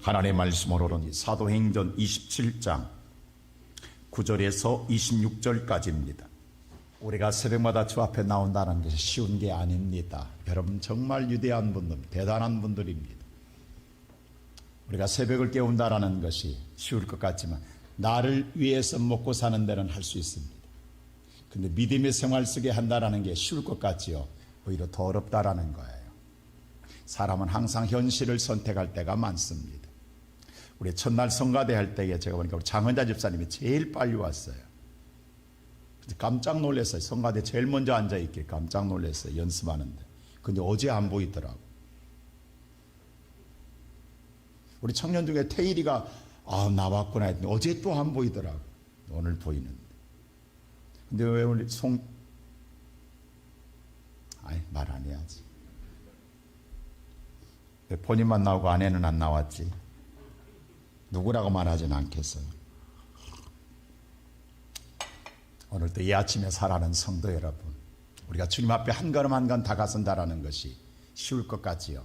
하나님의 말씀으로는 사도행전 27장 9절에서 26절까지입니다. 우리가 새벽마다 주 앞에 나온다는 것이 쉬운 게 아닙니다. 여러분 정말 위대한 분들, 대단한 분들입니다. 우리가 새벽을 깨운다는 것이 쉬울 것 같지만 나를 위해서 먹고 사는 데는 할 수 있습니다. 근데 믿음의 생활 속에 한다는 게 쉬울 것 같지요. 오히려 더 어렵다라는 거예요. 사람은 항상 현실을 선택할 때가 많습니다. 우리 첫날 성가대 할 때에 제가 보니까 우리 장은자 집사님이 제일 빨리 왔어요. 깜짝 놀랐어요. 성가대 제일 먼저 앉아있길 깜짝 놀랐어요. 연습하는데. 근데 어제 안 보이더라고. 우리 청년 중에 태일이가 나왔구나 했더니 어제 또 안 보이더라고. 오늘 보이는데. 근데 왜 우리 말 안 해야지. 왜 본인만 나오고 아내는 안 나왔지? 누구라고 말하진 않겠어요. 오늘도 이 아침에 살아가는 성도 여러분, 우리가 주님 앞에 한 걸음 한 걸음 다가선다라는 것이 쉬울 것 같지요.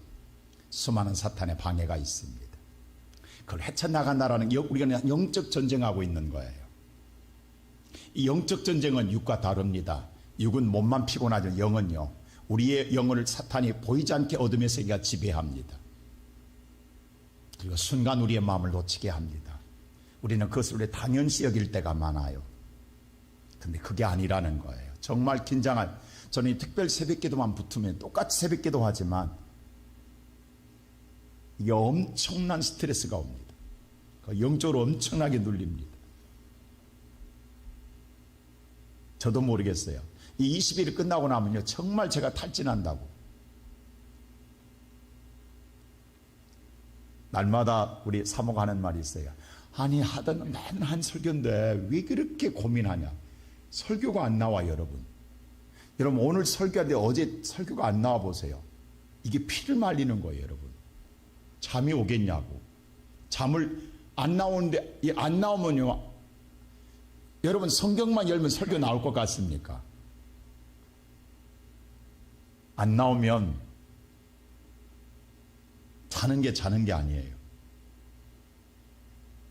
수많은 사탄의 방해가 있습니다. 그걸 헤쳐나간다라는 우리가 영적 전쟁하고 있는 거예요. 이 영적 전쟁은 육과 다릅니다. 육은 몸만 피곤하죠. 영은요, 우리의 영혼을 사탄이 보이지 않게 어둠의 세계가 지배합니다. 그리고 순간 우리의 마음을 놓치게 합니다. 우리는 그것을 우리 당연시 여길 때가 많아요. 근데 그게 아니라는 거예요. 정말 긴장한, 저는 특별 새벽기도만 붙으면 똑같이 새벽기도 하지만 이게 엄청난 스트레스가 옵니다. 영적으로 엄청나게 눌립니다. 저도 모르겠어요. 이 20일이 끝나고 나면요, 정말 제가 탈진한다고. 날마다 우리 사모가 하는 말이 있어요. 아니 하던 맨 한 설교인데 왜 그렇게 고민하냐. 설교가 안 나와. 여러분 오늘 설교하는데 어제 설교가 안 나와 보세요. 이게 피를 말리는 거예요. 여러분 잠이 오겠냐고. 잠을 안 나오는데, 안 나오면요, 여러분 성경만 열면 설교 나올 것 같습니까? 안 나오면 자는 게 아니에요.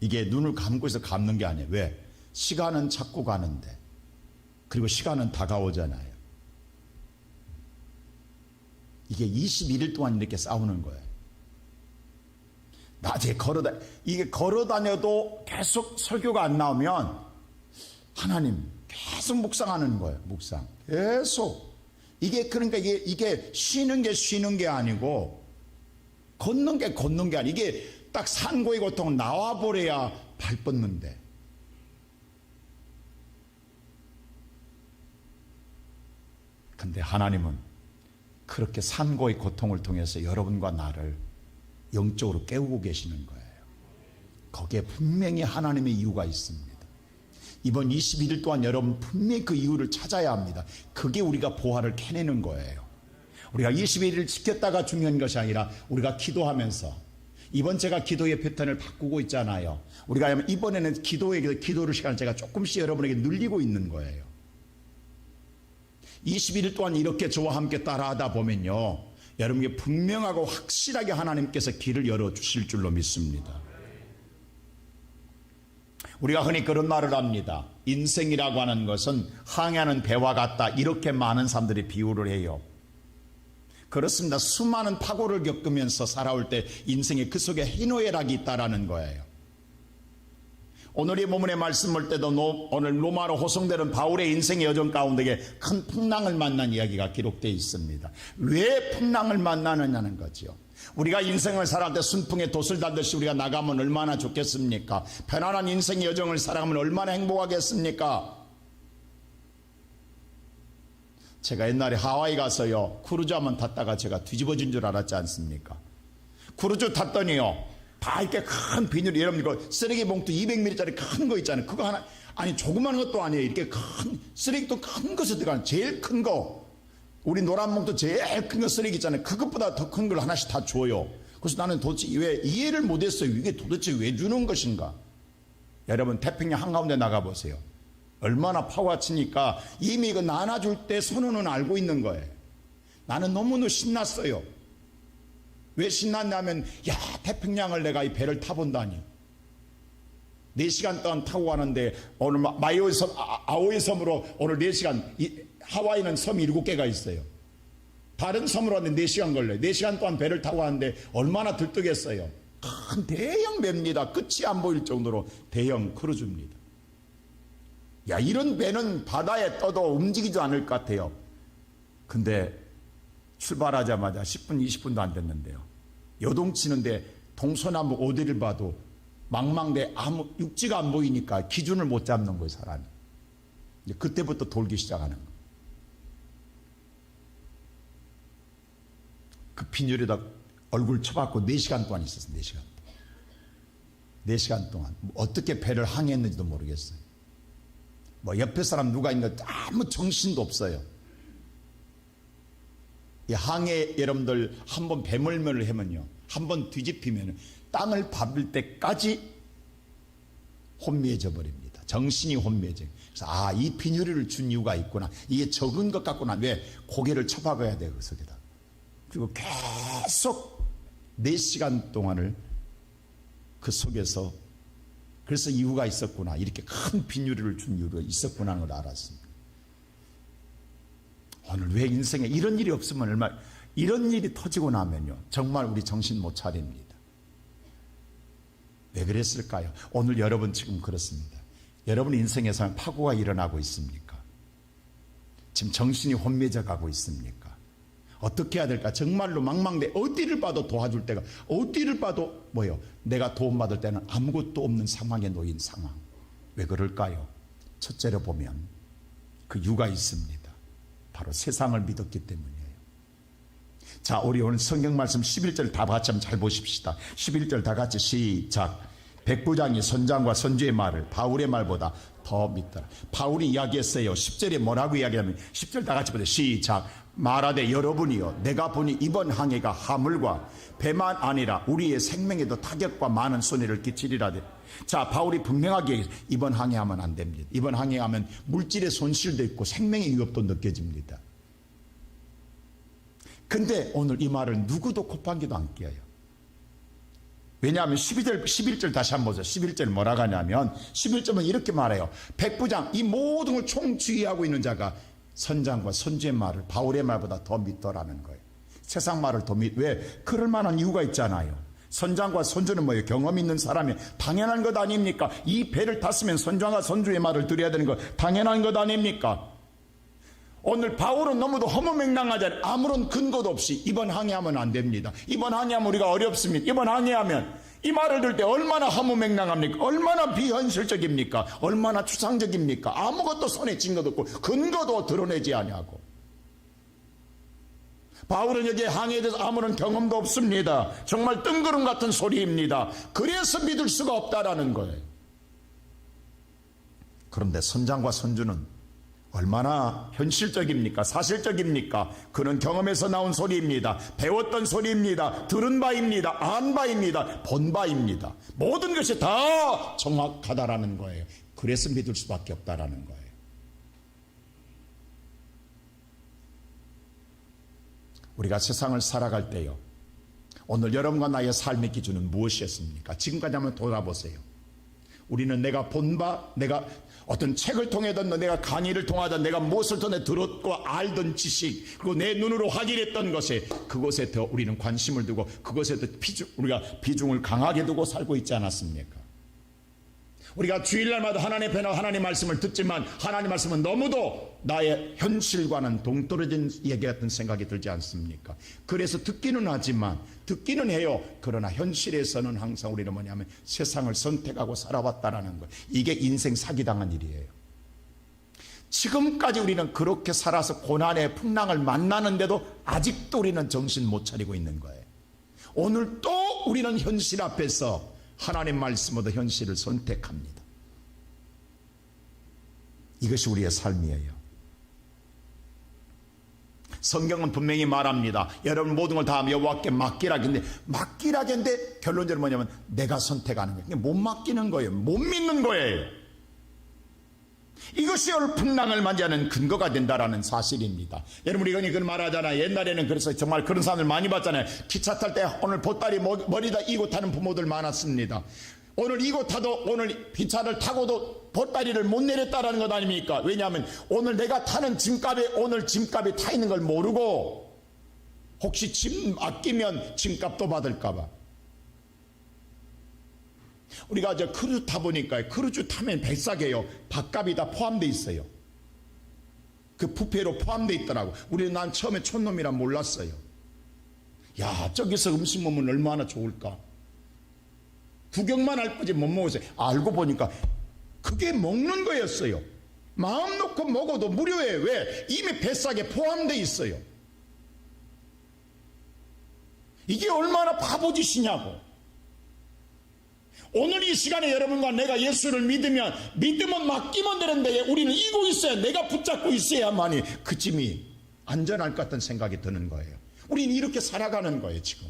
이게 눈을 감고 있어 감는 게 아니에요. 왜? 시간은 자꾸 가는데, 그리고 시간은 다가오잖아요. 이게 21일 동안 이렇게 싸우는 거예요. 낮에 이게 걸어다녀도 계속 설교가 안 나오면 하나님 계속 묵상하는 거예요. 묵상 계속. 그러니까 이게 쉬는 게 아니고 걷는 게 아니고, 이게 딱 산고의 고통은 나와버려야 발 뻗는데. 근데 하나님은 그렇게 산고의 고통을 통해서 여러분과 나를 영적으로 깨우고 계시는 거예요. 거기에 분명히 하나님의 이유가 있습니다. 이번 21일 동안 여러분 분명히 그 이유를 찾아야 합니다. 그게 우리가 보화를 캐내는 거예요. 우리가 21일을 지켰다가 중요한 것이 아니라 우리가 기도하면서, 이번 제가 기도의 패턴을 바꾸고 있잖아요. 우리가 이번에는 기도를 시간을 제가 조금씩 여러분에게 늘리고 있는 거예요. 21일 동안 이렇게 저와 함께 따라하다 보면요, 여러분에게 분명하고 확실하게 하나님께서 길을 열어주실 줄로 믿습니다. 우리가 흔히 그런 말을 합니다. 인생이라고 하는 것은 항해하는 배와 같다. 이렇게 많은 사람들이 비유를 해요. 그렇습니다. 수많은 파고를 겪으면서 살아올 때 인생에 그 속에 희노애락이 있다라는 거예요. 오늘 이 본문의 말씀 볼 때도 오늘 로마로 호송되는 바울의 인생의 여정 가운데 큰 풍랑을 만난 이야기가 기록되어 있습니다. 왜 풍랑을 만나느냐는 거죠. 우리가 인생을 살아갈 때 순풍에 돛을 달듯이 우리가 나가면 얼마나 좋겠습니까? 편안한 인생의 여정을 살아가면 얼마나 행복하겠습니까? 제가 옛날에 하와이 가서요, 크루즈 한번 탔다가 제가 뒤집어진 줄 알았지 않습니까? 크루즈 탔더니요, 다 이렇게 큰 비닐, 여러분 이거 쓰레기 봉투 200ml짜리 큰 거 있잖아요. 그거 하나, 아니 조그만 것도 아니에요. 이렇게 큰 쓰레기도 큰 것에 들어가는 제일 큰 거, 우리 노란 봉투 제일 큰 거 쓰레기 있잖아요. 그것보다 더 큰 걸 하나씩 다 줘요. 그래서 나는 도대체 왜 이해를 못했어요. 이게 도대체 왜 주는 것인가? 여러분 태평양 한가운데 나가보세요. 얼마나 파고가 치니까 이미 이거 나눠줄 때 선언은 알고 있는 거예요. 나는 너무너무 신났어요. 왜 신났냐면, 야, 태평양을 내가 이 배를 타본다니. 4시간 동안 타고 가는데, 오늘 마이오이 섬, 아오이 섬으로 오늘 4시간, 하와이는 섬이 7개가 있어요. 다른 섬으로 왔는데 4시간 걸려요. 4시간 동안 배를 타고 가는데 얼마나 들뜨겠어요. 큰 대형 배입니다. 끝이 안 보일 정도로 대형 크루즈입니다. 야, 이런 배는 바다에 떠도 움직이지 않을 것 같아요. 근데 출발하자마자 10분, 20분도 안 됐는데요. 요동치는데 동서남북 어디를 봐도 망망대 아무 육지가 안 보이니까 기준을 못 잡는 거예요, 사람이. 이제 그때부터 돌기 시작하는 거예요. 그 비닐에다 얼굴 쳐박고 4시간 동안 있었어요. 4시간 동안. 4시간 동안. 어떻게 배를 항해했는지도 모르겠어요. 뭐 옆에 사람 누가 있는데 아무 정신도 없어요. 이 항해 여러분들 한번 배멀멸을 하면요, 한번 뒤집히면 땅을 밟을 때까지 혼미해져 버립니다. 정신이 혼미해져요. 그래서 이 비닐을 준 이유가 있구나. 이게 적은 것 같구나. 왜? 고개를 쳐박아야 돼요, 그 속에다. 그리고 계속 4시간 동안을 그 속에서, 그래서 이유가 있었구나. 이렇게 큰 비닐을 준 이유가 있었구나 하는 걸 알았습니다. 오늘 왜 인생에 이런 일이 없으면 얼마나, 이런 일이 터지고 나면요, 정말 우리 정신 못 차립니다. 왜 그랬을까요? 오늘 여러분 지금 그렇습니다. 여러분 인생에서 파고가 일어나고 있습니까? 지금 정신이 혼미해져 가고 있습니까? 어떻게 해야 될까? 정말로 망망대 어디를 봐도 도와줄 때가, 어디를 봐도 뭐요? 내가 도움받을 때는 아무것도 없는 상황에 놓인 상황. 왜 그럴까요? 첫째로 보면 그 이유가 있습니다. 바로 세상을 믿었기 때문이에요. 자, 우리 오늘 성경 말씀 11절 다 같이 한번 잘 보십시다. 11절 다 같이 시작. 백부장이 선장과 선주의 말을 바울의 말보다 더 믿더라. 바울이 이야기했어요. 10절에 뭐라고 이야기하면, 10절 다 같이 보세요. 시작. 말하되 여러분이요, 내가 보니 이번 항해가 하물과 배만 아니라 우리의 생명에도 타격과 많은 손해를 끼치리라되. 자, 바울이 분명하게 얘기해요. 이번 항해하면 안 됩니다. 이번 항해하면 물질의 손실도 있고 생명의 위협도 느껴집니다. 근데 오늘 이 말을 누구도 콧방귀도 안 뀌어요. 왜냐하면 11절 다시 한번 보세요. 11절 뭐라고 하냐면, 11절은 이렇게 말해요. 백부장, 이 모든 걸 총주의하고 있는 자가 선장과 선주의 말을 바울의 말보다 더 믿더라는 거예요. 세상 말을 더 왜? 그럴 만한 이유가 있잖아요. 선장과 선주는 뭐예요? 경험 있는 사람이 당연한 것 아닙니까? 이 배를 탔으면 선장과 선주의 말을 들어야 되는 거 당연한 것 아닙니까? 오늘 바울은 너무도 허무맹랑하잖아요. 아무런 근거도 없이 이번 항해하면 안 됩니다. 이번 항해하면 우리가 어렵습니다. 이번 항해하면, 이 말을 들을 때 얼마나 허무맹랑합니까? 얼마나 비현실적입니까? 얼마나 추상적입니까? 아무것도 손에 쥔 것도 없고 근거도 드러내지 않냐고. 바울은 여기에 항해에 대해서 아무런 경험도 없습니다. 정말 뜬구름 같은 소리입니다. 그래서 믿을 수가 없다라는 거예요. 그런데 선장과 선주는 얼마나 현실적입니까? 사실적입니까? 그는 경험에서 나온 소리입니다. 배웠던 소리입니다. 들은 바입니다. 안 바입니다. 본 바입니다. 모든 것이 다 정확하다라는 거예요. 그래서 믿을 수밖에 없다라는 거예요. 우리가 세상을 살아갈 때요, 오늘 여러분과 나의 삶의 기준은 무엇이었습니까? 지금까지 한번 돌아보세요. 우리는 내가 본 바, 내가 어떤 책을 통해든 내가 강의를 통하든 내가 무엇을 통해 들었고 알던 지식, 그리고 내 눈으로 확인했던 것에, 그것에 더 우리는 관심을 두고 그것에 더 우리가 비중을 강하게 두고 살고 있지 않았습니까? 우리가 주일날마다 하나님의 배나 하나님의 말씀을 듣지만 하나님의 말씀은 너무도 나의 현실과는 동떨어진 얘기 같은 생각이 들지 않습니까? 그래서 듣기는 하지만, 듣기는 해요. 그러나 현실에서는 항상 우리는 뭐냐면 세상을 선택하고 살아왔다라는 거예요. 이게 인생 사기당한 일이에요. 지금까지 우리는 그렇게 살아서 고난의 풍랑을 만나는데도 아직도 우리는 정신 못 차리고 있는 거예요. 오늘 또 우리는 현실 앞에서 하나님 말씀보다 현실을 선택합니다. 이것이 우리의 삶이에요. 성경은 분명히 말합니다. 여러분 모든 걸 다 여호와께 맡기라는데, 맡기라는데 결론적으로 뭐냐면, 내가 선택하는 거예요. 못 맡기는 거예요. 못 믿는 거예요. 이것이 오늘 풍랑을 맞이하는 근거가 된다라는 사실입니다. 여러분, 우리가 그걸 말하잖아요. 옛날에는 그래서 정말 그런 사람들 많이 봤잖아요. 기차 탈 때 오늘 보따리 머리다 이고 타는 부모들 많았습니다. 오늘 이고 타도 오늘 기차를 타고도 보따리를 못 내렸다라는 것 아닙니까? 왜냐하면 오늘 내가 타는 짐값에 오늘 짐값이 타 있는 걸 모르고 혹시 짐 아끼면 짐값도 받을까봐. 우리가 저 크루즈 타보니까 크루즈 타면 비싸게요. 밥값이 다 포함되어 있어요. 그 뷔페로 포함되어 있더라고. 난 처음에 촌놈이라 몰랐어요. 야, 저기서 음식 먹으면 얼마나 좋을까. 구경만 할 거지 못 먹었어요. 알고 보니까 그게 먹는 거였어요. 마음 놓고 먹어도 무료예요. 왜? 이미 뱃삭에 포함되어 있어요. 이게 얼마나 바보짓이냐고. 오늘 이 시간에 여러분과 내가 예수를 믿으면 맡기면 되는데 우리는 이고 있어야, 내가 붙잡고 있어야만이 그 짐이 안전할 것 같은 생각이 드는 거예요. 우리는 이렇게 살아가는 거예요 지금.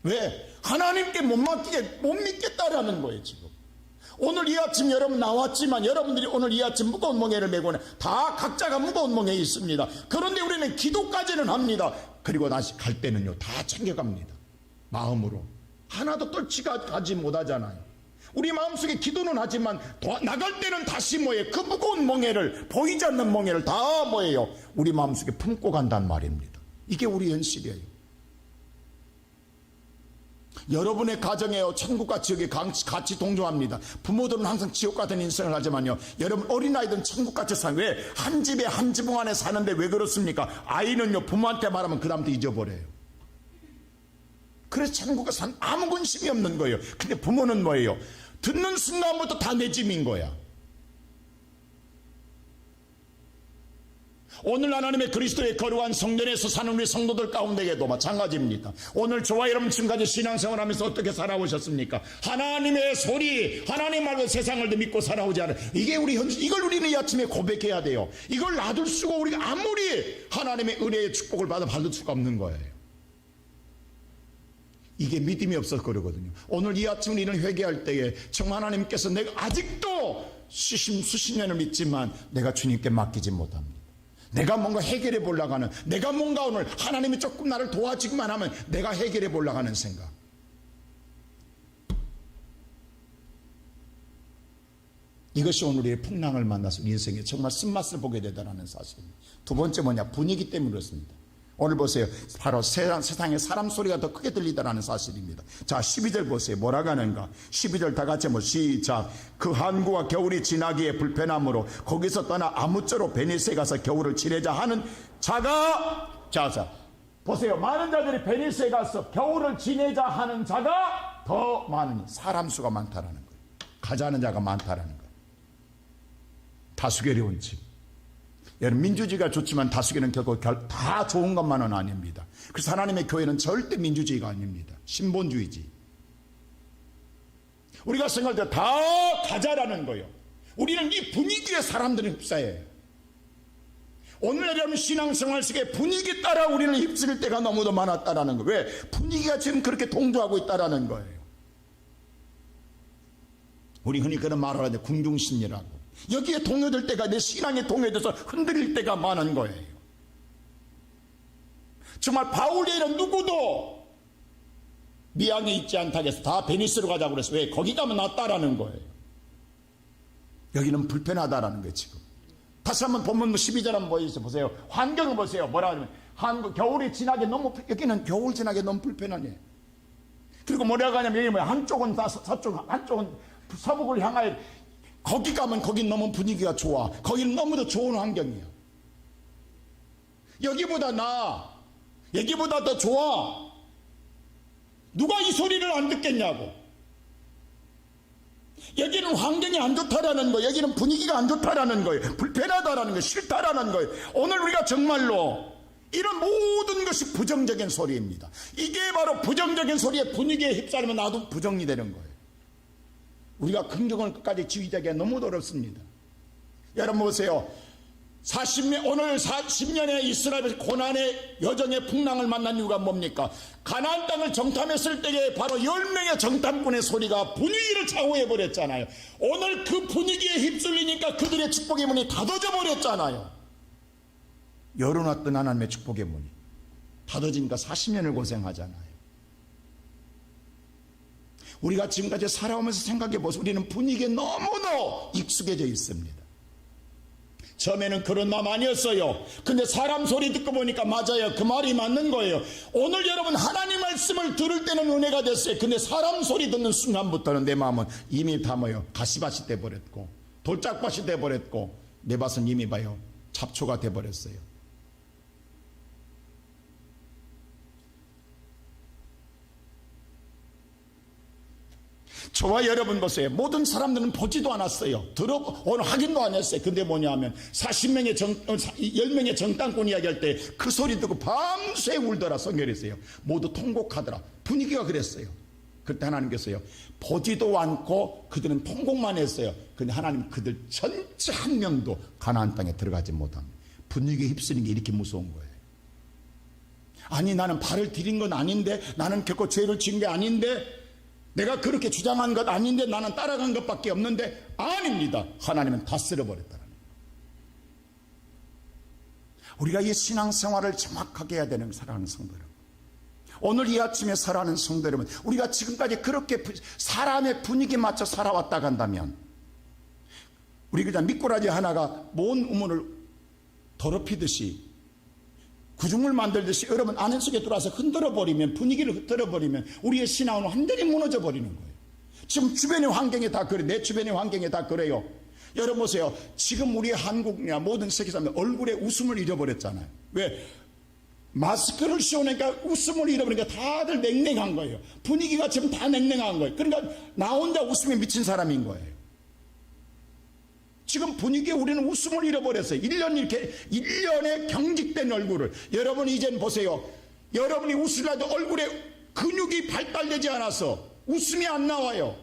왜? 하나님께 못 믿겠다라는 거예요 지금. 오늘 이 아침 여러분 나왔지만 여러분들이 오늘 이 아침 무거운 멍에를 메고는 다 각자가 무거운 멍에 있습니다. 그런데 우리는 기도까지는 합니다. 그리고 다시 갈 때는요 다 챙겨갑니다. 마음으로 하나도 떨치가지 못하잖아요. 우리 마음속에 기도는 하지만 나갈 때는 다시 뭐예요? 그 무거운 멍에를, 보이지 않는 멍에를 다 뭐예요? 우리 마음속에 품고 간단 말입니다. 이게 우리 현실이에요. 여러분의 가정에요 천국과 지옥이 같이 동조합니다. 부모들은 항상 지옥 같은 인생을 하지만요 여러분 어린아이들은 천국같이 사는. 왜? 한 집에 한 지붕 안에 사는데 왜 그렇습니까? 아이는요 부모한테 말하면 그 다음부터 잊어버려요. 그래서 천국에 산 아무 근심이 없는 거예요. 근데 부모는 뭐예요? 듣는 순간부터 다 내 짐인 거야. 오늘 하나님의 그리스도의 거룩한 성전에서 사는 우리 성도들 가운데에도 마찬가지입니다. 오늘 저와 여러분 지금까지 신앙생활하면서 어떻게 살아오셨습니까? 하나님의 소리, 하나님 말고 세상을 믿고 살아오지 않은 이게 우리 현실. 이걸 우리는 이 아침에 고백해야 돼요. 이걸 놔둘 수가, 우리가 아무리 하나님의 은혜의 축복을 받을 수가 없는 거예요. 이게 믿음이 없어서 그러거든요. 오늘 이 아침 우리는 회개할 때에 정말 하나님께서 내가 아직도 수십 년을 믿지만 내가 주님께 맡기지 못합니다. 내가 뭔가 해결해 보려고 하는, 내가 뭔가 오늘 하나님이 조금 나를 도와주기만 하면 내가 해결해 보려고 하는 생각. 이것이 오늘 우리의 풍랑을 만나서 우리 인생에 정말 쓴맛을 보게 되다라는 사실입니다. 두 번째 뭐냐? 분위기 때문에 그렇습니다. 오늘 보세요. 바로 세상에 사람 소리가 더 크게 들리다라는 사실입니다. 자, 12절 보세요. 뭐라고 하는가? 12절 다 같이 한번 시작. 그 한구가 겨울이 지나기에 불편함으로 거기서 떠나 아무쪼록 베니스에 가서 겨울을 지내자 하는 자가, 자 보세요. 많은 자들이 베니스에 가서 겨울을 지내자 하는 자가 더 많으니, 사람 수가 많다라는 거예요. 가자는 자가 많다라는 거예요. 다수결이 집. 여러분, 민주주의가 좋지만 다수결은 결코 다 좋은 것만은 아닙니다. 그래서 하나님의 교회는 절대 민주주의가 아닙니다. 신본주의지. 우리가 생각할 때 다 가자라는 거예요. 우리는 이 분위기에 사람들이 휩싸여요. 오늘 여러분 신앙생활 속에 분위기 따라 우리는 휩쓸릴 때가 너무도 많았다라는 거예요. 왜? 분위기가 지금 그렇게 동조하고 있다라는 거예요. 우리 흔히 그런 말을 하는데 궁중심리라고. 여기에 동요될 때가, 내 신앙에 동요돼서 흔들릴 때가 많은 거예요. 정말 바울에는 누구도 미항에 있지 않다고 해서 다 베니스로 가자고 그래서 왜? 거기 가면 낫다라는 거예요. 여기는 불편하다라는 거예요 지금. 다시 한번 본문 12절 한번 보세요. 환경을 보세요. 뭐라 하냐면 한국 겨울이 지나게 너무, 여기는 겨울 지나게 너무 불편하네. 그리고 뭐라고 하냐면 여기 뭐야? 한쪽은 서쪽, 한쪽은 서북을 향하여, 거기 가면 거긴 너무 분위기가 좋아. 거기는 너무도 좋은 환경이야. 여기보다 나아. 여기보다 더 좋아. 누가 이 소리를 안 듣겠냐고. 여기는 환경이 안 좋다라는 거예요. 여기는 분위기가 안 좋다라는 거예요. 불편하다라는 거예요. 싫다라는 거예요. 오늘 우리가 정말로 이런 모든 것이 부정적인 소리입니다. 이게 바로 부정적인 소리의 분위기에 휩싸이면 나도 부정이 되는 거예요. 우리가 긍정을 끝까지 지휘자기가 너무 어렵습니다. 여러분 보세요. 오늘 40년의 이스라엘 고난의 여정의 풍랑을 만난 이유가 뭡니까? 가나안 땅을 정탐했을 때에 바로 10명의 정탐꾼의 소리가 분위기를 좌우해 버렸잖아요. 오늘 그 분위기에 휩쓸리니까 그들의 축복의 문이 닫아져 버렸잖아요. 열어놨던 하나님의 축복의 문이 닫아지니까 40년을 고생하잖아요. 우리가 지금까지 살아오면서 생각해 보세요. 우리는 분위기에 너무나 익숙해져 있습니다. 처음에는 그런 마음 아니었어요. 근데 사람 소리 듣고 보니까 맞아요. 그 말이 맞는 거예요. 오늘 여러분 하나님 말씀을 들을 때는 은혜가 됐어요. 근데 사람 소리 듣는 순간부터는 내 마음은 이미 다 뭐요? 가시밭이 돼버렸고 돌짝밭이 돼버렸고 내 밭은 이미 봐요. 잡초가 돼버렸어요. 저와 여러분 보세요. 모든 사람들은 보지도 않았어요. 오늘 확인도 안 했어요. 근데 뭐냐 하면 10명의 정탐꾼 이야기할 때 그 소리 듣고 밤새 울더라. 성경에서요. 모두 통곡하더라. 분위기가 그랬어요. 그때 하나님께서요. 보지도 않고 그들은 통곡만 했어요. 근데 하나님 그들 전체 한 명도 가나안 땅에 들어가지 못합니다. 분위기에 휩쓰는 게 이렇게 무서운 거예요. 아니 나는 발을 디딘 건 아닌데, 나는 결코 죄를 지은 게 아닌데, 내가 그렇게 주장한 것 아닌데, 나는 따라간 것밖에 없는데, 아닙니다. 하나님은 다 쓸어버렸다는 거예요. 우리가 이 신앙생활을 정확하게 해야 되는 사랑하는 성도 여러분, 오늘 이 아침에 살아가는 성도 여러분, 우리가 지금까지 그렇게 사람의 분위기에 맞춰 살아왔다 한다면, 우리 그냥 미꾸라지 하나가 먼 우물을 더럽히듯이, 구중을 만들듯이 여러분 안에 속에 들어와서 흔들어버리면, 분위기를 흔들어버리면 우리의 신앙은 완전히 무너져 버리는 거예요. 지금 주변의 환경이 다 그래요. 내 주변의 환경이 다 그래요. 여러분 보세요. 지금 우리 한국이나 모든 세계 사람들 얼굴에 웃음을 잃어버렸잖아요. 왜? 마스크를 씌우니까 웃음을 잃어버리니까 다들 냉랭한 거예요. 분위기가 지금 다 냉랭한 거예요. 그러니까 나 혼자 웃음에 미친 사람인 거예요. 지금 분위기에 우리는 웃음을 잃어버렸어요. 1년에 경직된 얼굴을. 여러분 이젠 보세요. 여러분이 웃으려도 얼굴에 근육이 발달되지 않아서 웃음이 안 나와요.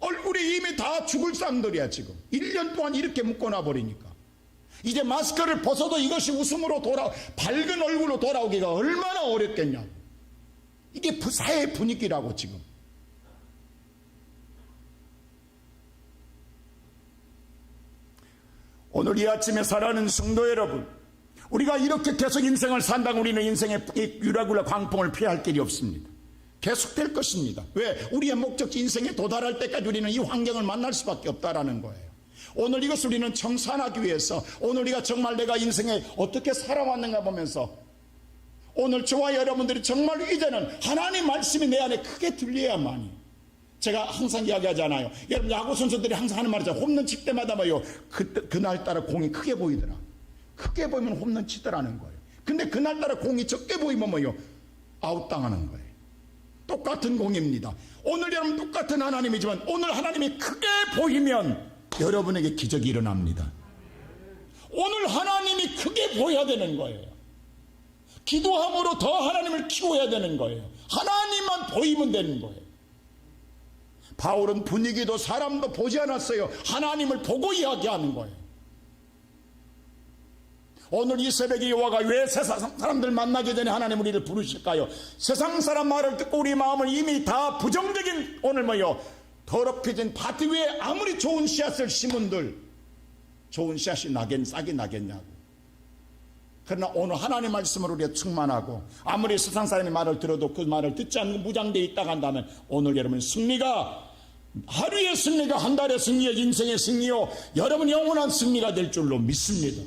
얼굴이 이미 다 죽을 쌍들이야 지금. 1년 동안 이렇게 묶어놔 버리니까. 이제 마스크를 벗어도 이것이 웃음으로 밝은 얼굴로 돌아오기가 얼마나 어렵겠냐. 이게 사회 분위기라고 지금. 오늘 이 아침에 살아가는 성도 여러분, 우리가 이렇게 계속 인생을 산다고 우리는 인생의 유라굴라 광풍을 피할 길이 없습니다. 계속될 것입니다. 왜? 우리의 목적지 인생에 도달할 때까지 우리는 이 환경을 만날 수밖에 없다라는 거예요. 오늘 이것을 우리는 청산하기 위해서, 오늘 우리가 정말 내가 인생에 어떻게 살아왔는가 보면서, 오늘 저와 여러분들이 정말 이제는 하나님 말씀이 내 안에 크게 들려야만이. 제가 항상 이야기하잖아요. 여러분 야구 선수들이 항상 하는 말이죠. 홈런 칠 때마다 뭐요, 그날따라 공이 크게 보이더라. 크게 보이면 홈런 치더라는 거예요. 근데 그날따라 공이 적게 보이면 뭐요, 아웃당하는 거예요. 똑같은 공입니다. 오늘 여러분 똑같은 하나님이지만 오늘 하나님이 크게 보이면 여러분에게 기적이 일어납니다. 오늘 하나님이 크게 보여야 되는 거예요. 기도함으로 더 하나님을 키워야 되는 거예요. 하나님만 보이면 되는 거예요. 바울은 분위기도 사람도 보지 않았어요. 하나님을 보고 이야기하는 거예요. 오늘 이 새벽에 여호와가 왜 세상 사람들 만나기 전에 하나님 우리를 부르실까요? 세상 사람 말을 듣고 우리 마음은 이미 다 부정적인, 오늘 뭐요, 더럽혀진 밭 위에 아무리 좋은 씨앗을 심은들 좋은 씨앗이 싹이 나겠냐고. 그러나 오늘 하나님 말씀으로 우리가 충만하고 아무리 세상 사람의 말을 들어도 그 말을 듣지 않고 무장되어 있다가 한다면 오늘 여러분 승리가, 하루의 승리가 한 달의 승리요, 인생의 승리요, 여러분 영원한 승리가 될 줄로 믿습니다.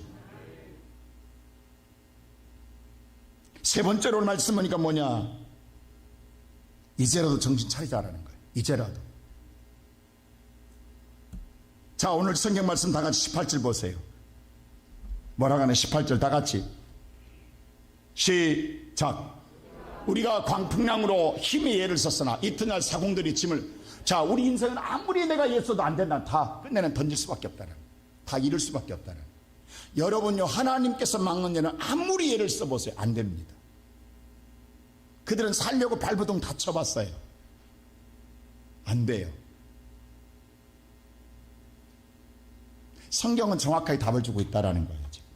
세 번째로 말씀하니까 뭐냐, 이제라도 정신 차리자라는 거예요. 이제라도. 자, 오늘 성경 말씀 다 같이 18절 보세요. 뭐라고 하네? 18절 다 같이 시작. 우리가 광풍랑으로 힘의 예를 썼으나 이튿날 사공들이 짐을. 자, 우리 인생은 아무리 내가 애써도 안 된다. 다 끝내는 던질 수밖에 없다는, 다 잃을 수밖에 없다는. 여러분요, 하나님께서 막는 예는 아무리 예를 써보세요, 안 됩니다. 그들은 살려고 발버둥 다 쳐봤어요. 안 돼요. 성경은 정확하게 답을 주고 있다는 거예요. 지금.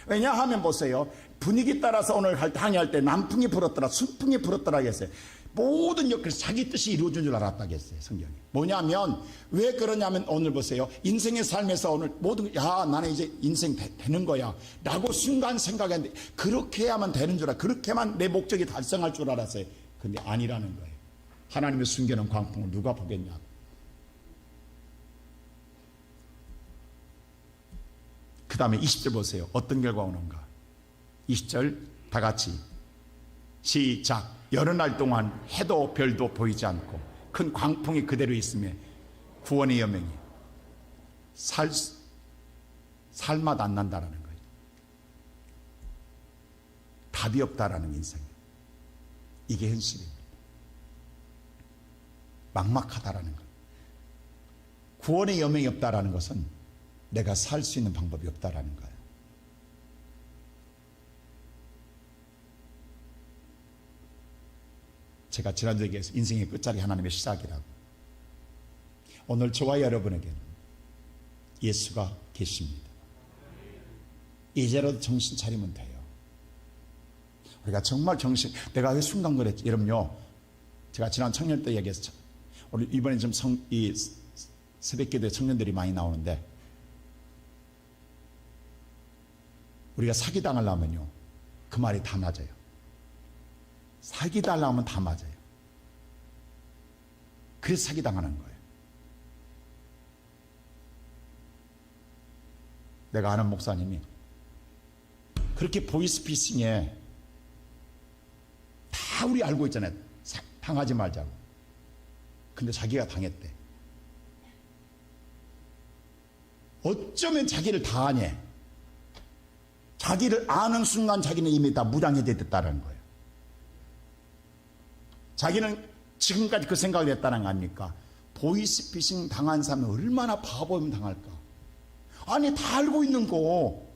왜냐하면 보세요. 분위기 따라서 오늘 항해할 때 남풍이 불었더라 순풍이 불었더라 했어요. 모든 역할에서 자기 뜻이 이루어진 줄 알았다고 했어요. 성경이. 뭐냐면 왜 그러냐면 오늘 보세요. 인생의 삶에서 오늘 모든 나는 이제 인생 되는 거야 라고 순간 생각했는데 그렇게 해야만 되는 줄 알아. 그렇게만 내 목적이 달성할 줄 알았어요. 근데 아니라는 거예요. 하나님의 숨겨놓은 광풍을 누가 보겠냐고. 그 다음에 20절 보세요. 어떤 결과가 오는가. 20절 다 같이 시작. 여러 날 동안 해도 별도 보이지 않고 큰 광풍이 그대로 있으며 구원의 여명이 살맛 안 난다라는 거예요. 답이 없다라는 인생이에요. 이게 현실입니다. 막막하다라는 것. 구원의 여명이 없다라는 것은 내가 살 수 있는 방법이 없다라는 거예요. 제가 지난주에 얘기해서 인생의 끝자리 하나님의 시작이라고. 오늘 저와 여러분에게는 예수가 계십니다. 이제라도 정신 차리면 돼요. 우리가 정말 내가 왜 순간 그랬지? 여러분요, 제가 지난 청년 때 얘기했죠. 우리 이번에 좀 이 새벽기도에 청년들이 많이 나오는데, 우리가 사기당하려면요, 그 말이 다 맞아요. 사기당하면 다 맞아요. 그래서 사기당하는 거예요. 내가 아는 목사님이 그렇게 보이스피싱에 다 우리 알고 있잖아요. 당하지 말자고. 근데 자기가 당했대. 어쩌면 자기를 다 아냐. 자기를 아는 순간 자기는 이미 다 무당이 됐다는 거예요. 자기는 지금까지 그 생각을 했다는 거 아닙니까? 보이스피싱 당한 사람은 얼마나 바보면 당할까? 아니, 다 알고 있는 거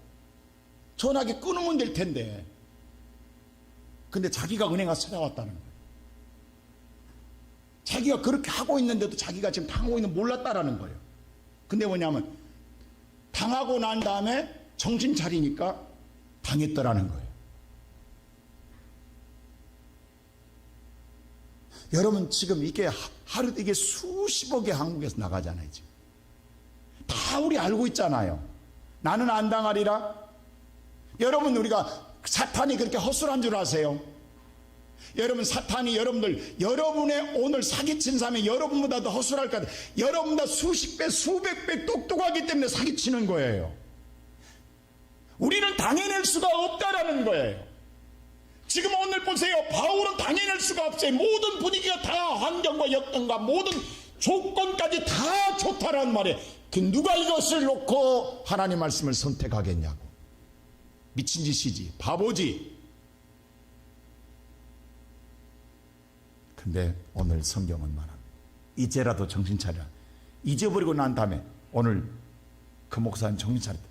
전화기 끊으면 될 텐데. 근데 자기가 은행 가서 찾아왔다는 거예요. 자기가 그렇게 하고 있는데도 자기가 지금 당하고 있는 몰랐다라는 거예요. 근데 뭐냐면 당하고 난 다음에 정신 차리니까 당했더라는 거예요. 여러분, 지금 이게 하루 이게 수십억의 한국에서 나가잖아요. 지금 다 우리 알고 있잖아요. 나는 안 당하리라. 여러분, 우리가 사탄이 그렇게 허술한 줄 아세요? 여러분, 사탄이 여러분의 오늘 사기친 사람이 여러분보다 더 허술할 것 같아요. 여러분보다 수십 배, 수백 배 똑똑하기 때문에 사기치는 거예요. 우리는 당해낼 수가 없다라는 거예요. 지금 오늘 보세요. 바울은 당해낼 수가 없어요. 모든 분위기가 다 환경과 여건과 모든 조건까지 다 좋다라는 말이에요. 누가 이것을 놓고 하나님 말씀을 선택하겠냐고. 미친 짓이지, 바보지. 근데 오늘 성경은 말합니다. 이제라도 정신 차려. 잊어버리고 난 다음에 오늘 그 목사님 정신 차렸다.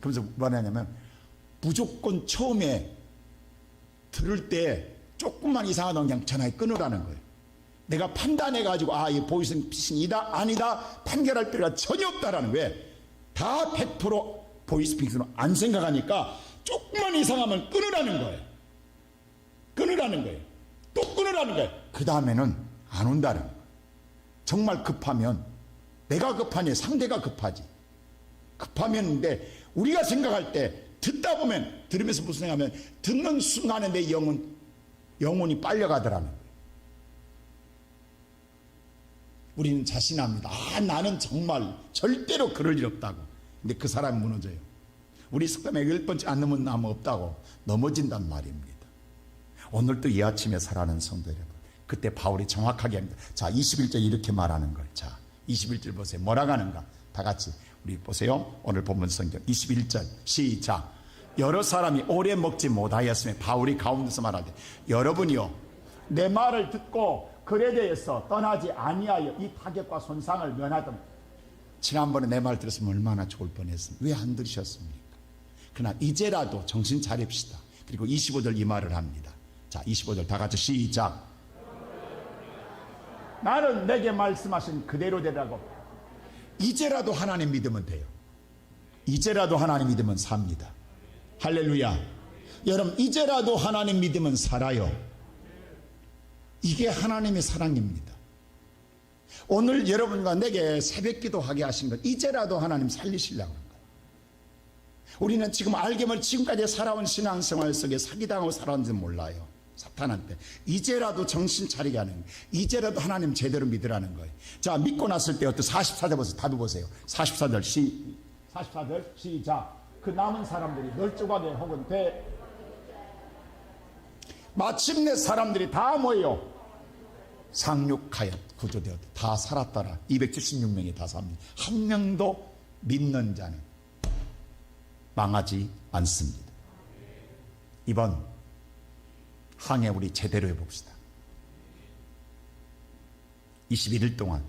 그러면서 뭐라 하냐면 무조건 처음에 들을 때 조금만 이상하다면 그냥 전화기 끊으라는 거예요. 내가 판단해가지고 이 보이스피싱이다 아니다 판결할 필요가 전혀 없다라는 거예요. 다 100% 보이스피싱으로 안 생각하니까 조금만 이상하면 끊으라는 거예요. 끊으라는 거예요. 또 끊으라는 거예요. 그 다음에는 안 온다는 거예요. 정말 급하면 내가 급하니 상대가 급하지. 급하면인데 우리가 생각할 때 듣다 보면 들으면서 무슨 생각하면 듣는 순간에 내 영혼이 빨려가더라는 거예요. 우리는 자신합니다. 나는 정말 절대로 그럴 일 없다고. 근데 그 사람이 무너져요. 우리 속담에 10번째 안 넘으면 나무 없다고 넘어진단 말입니다. 오늘도 이 아침에 살아가는 성도 여러분, 그때 바울이 정확하게 합니다. 자, 21절 이렇게 말하는 거예요. 자, 21절 보세요. 뭐라고 하는가? 다 같이 우리 보세요. 오늘 본문 성경 21절 시작. 여러 사람이 오래 먹지 못하였으며 바울이 가운데서 말하되 여러분이요 내 말을 듣고 글에 대해서 떠나지 아니하여 이 타격과 손상을 면하던. 지난번에 내 말 들었으면 얼마나 좋을 뻔했습니까? 왜 안 들으셨습니까? 그러나 이제라도 정신 차립시다. 그리고 25절 이 말을 합니다. 자, 25절 다 같이 시작. 나는 내게 말씀하신 그대로 되라고. 이제라도 하나님 믿으면 돼요. 이제라도 하나님 믿으면 삽니다. 할렐루야. 여러분, 이제라도 하나님 믿으면 살아요. 이게 하나님의 사랑입니다. 오늘 여러분과 내게 새벽 기도하게 하신 것, 이제라도 하나님 살리시려고 하는 거예요. 우리는 지금 알게물 지금까지 살아온 신앙생활 속에 사기당하고 살아왔는지 몰라요. 사탄한테. 이제라도 정신 차리게 하는 거예요. 이제라도 하나님 제대로 믿으라는 거예요. 자, 믿고 났을 때 어떤 44절 보세요. 답을 보세요. 44절 44절 시작. 그 남은 사람들이 널찍하게 혹은 마침내 사람들이 다 뭐예요? 상륙하여 구조되었다. 다 살았더라. 276명이 다 삽니다. 한 명도 믿는 자는 망하지 않습니다. 이번 항해 우리 제대로 해봅시다. 21일 동안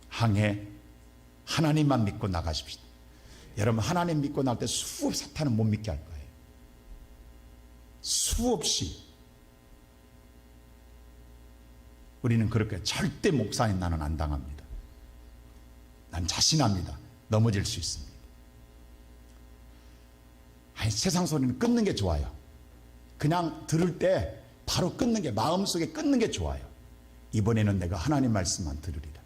항해 하나님만 믿고 나가십시다. 여러분, 하나님 믿고 나갈 때 수없이 사탄은 못 믿게 할 거예요. 수없이. 우리는 그렇게 절대 목사님 나는 안 당합니다. 난 자신합니다. 넘어질 수 있습니다. 아니, 세상 소리는 끊는 게 좋아요. 그냥 들을 때 바로 끊는 게, 마음속에 끊는 게 좋아요. 이번에는 내가 하나님 말씀만 들으리라.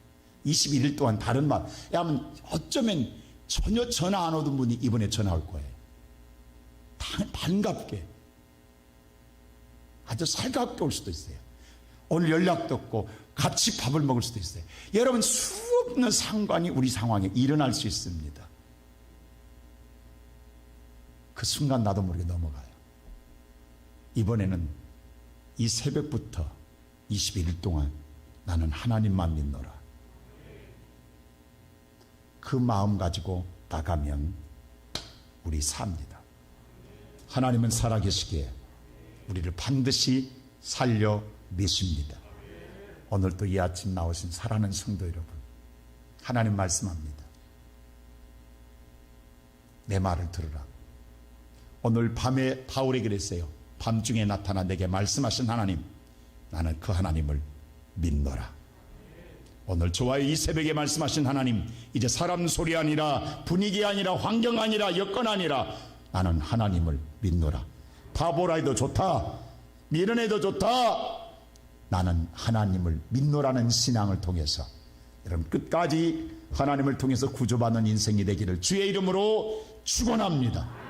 21일 동안 다른 말, 야면 어쩌면 전혀 전화 안 오던 분이 이번에 전화 올 거예요. 반갑게, 아주 살갑게 올 수도 있어요. 오늘 연락도 없고 같이 밥을 먹을 수도 있어요. 여러분, 수없는 상관이 우리 상황에 일어날 수 있습니다. 그 순간 나도 모르게 넘어가요. 이번에는 이 새벽부터 21일 동안 나는 하나님만 믿노라. 그 마음 가지고 나가면 우리 삽니다. 하나님은 살아계시기에 우리를 반드시 살려 미십니다. 오늘도 이 아침 나오신 사랑하는 성도 여러분, 하나님 말씀합니다. 내 말을 들으라. 오늘 밤에 바울이 그랬어요. 밤중에 나타나 내게 말씀하신 하나님, 나는 그 하나님을 믿노라. 오늘 저와의 이 새벽에 말씀하신 하나님, 이제 사람 소리 아니라, 분위기 아니라, 환경 아니라, 여건 아니라 나는 하나님을 믿노라. 바보라 해도 좋다, 미련 해도 좋다, 나는 하나님을 믿노라는 신앙을 통해서 여러분 끝까지 하나님을 통해서 구조받는 인생이 되기를 주의 이름으로 축원합니다.